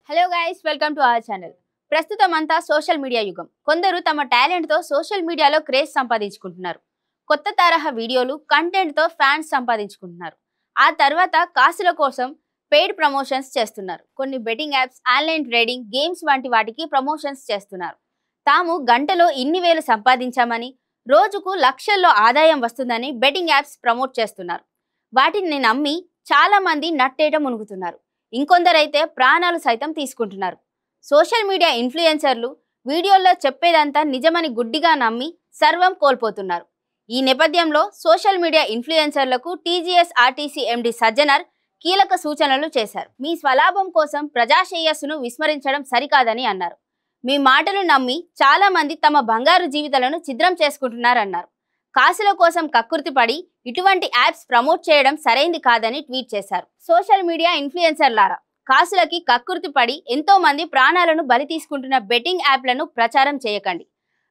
Hello guys, welcome to our channel. ప్రస్తుతం అంతా social media యుగం. కొందరు తమ టాలెంట్తో సోషల్ మీడియాలో క్రేజ్ సంపాదించుకుంటున్నారు. కొత్త తరహా వీడియోలు, కంటెంట్తో ఫ్యాన్స్ సంపాదించుకుంటున్నారు. ఆ తర్వాత కాసుల కోసం పెయిడ్ ప్రమోషన్స్ చేస్తున్నారు. కొన్ని betting apps, online trading, games వంటి వాటికి ప్రమోషన్స్ చేస్తున్నారు. తాము గంటలో ఇన్ని వేలు సంపాదించామని, రోజుకు లక్షల్లో ఆదాయం వస్తుందని బెట్టింగ్ యాప్స్ ప్రమోట్ చేస్తున్నారు. వాటిని నమ్మి చాలా మంది నట్టేట మునుగుతున్నారు. ఇంకొందరైతే ప్రాణాలు సైతం తీసుకుంటున్నారు. సోషల్ మీడియా ఇన్ఫ్లుయెన్సర్లు వీడియోల్లో చెప్పేదంతా నిజమని గుడ్డిగా నమ్మి సర్వం కోల్పోతున్నారు. ఈ నేపథ్యంలో సోషల్ మీడియా ఇన్ఫ్లుయెన్సర్లకు టీజీఎస్ఆర్టీసీ ఎండీ సజ్జనర్ కీలక సూచనలు చేశారు. మీ స్వలాభం కోసం ప్రజాశ్రేయస్సును విస్మరించడం సరికాదని అన్నారు. మీ మాటలు నమ్మి చాలా మంది తమ బంగారు జీవితాలను ఛిద్రం చేసుకుంటున్నారన్నారు. కాసుల కోసం కక్కుర్తిపడి ఇటువంటి యాప్స్ ప్రమోట్ చేయడం సరైంది కాదని ట్వీట్ చేశారు. సోషల్ మీడియా ఇన్ఫ్లుయెన్సర్లారా, కాసులకి కక్కుర్తిపడి ఎంతో మంది ప్రాణాలను బలి తీసుకుంటున్న బెట్టింగ్ యాప్లను ప్రచారం చేయకండి.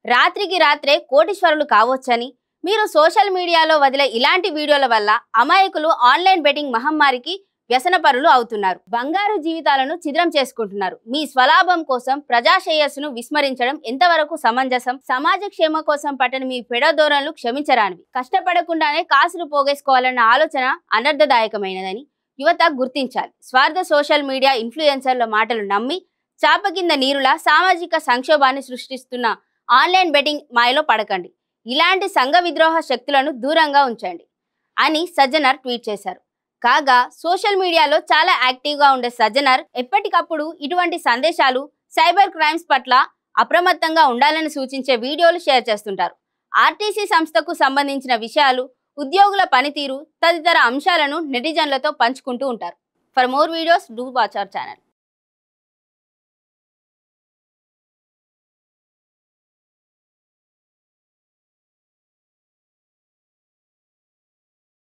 రాత్రికి రాత్రే కోటీశ్వరులు కావచ్చని, మీరు సోషల్ మీడియాలో వదిలే ఇలాంటి వీడియోల వల్ల అమాయకులు ఆన్లైన్ బెట్టింగ్ మహమ్మారికి వ్యసనపరులు అవుతున్నారు. బంగారు జీవితాలను ఛిద్రం చేసుకుంటున్నారు. మీ స్వలాభం కోసం ప్రజాశ్రేయస్సును విస్మరించడం ఎంతవరకు సమంజసం? సమాజ క్షేమ కోసం పట్టని మీ పెడధోరణులు క్షమించరానివి. కష్టపడకుండానే కాసులు పోగేసుకోవాలన్న ఆలోచన అనర్థదాయకమైనదని యువత గుర్తించాలి. స్వార్థ సోషల్ మీడియా ఇన్ఫ్లుయెన్సర్ల మాటలు నమ్మి చాప కింద నీరులా సామాజిక సంక్షోభాన్ని సృష్టిస్తున్న ఆన్లైన్ బెట్టింగ్ మాయలో పడకండి. ఇలాంటి సంఘ విద్రోహ శక్తులను దూరంగా ఉంచండి అని సజ్జనర్ ట్వీట్ చేశారు. కాగా సోషల్ మీడియాలో చాలా యాక్టివ్గా ఉండే సజ్జనర్ ఎప్పటికప్పుడు ఇటువంటి సందేశాలు, సైబర్ క్రైమ్స్ పట్ల అప్రమత్తంగా ఉండాలని సూచించే వీడియోలు షేర్ చేస్తుంటారు. ఆర్టీసీ సంస్థకు సంబంధించిన విషయాలు, ఉద్యోగుల పనితీరు తదితర అంశాలను నెటిజన్లతో పంచుకుంటూ ఉంటారు. For more videos, do watch our channel.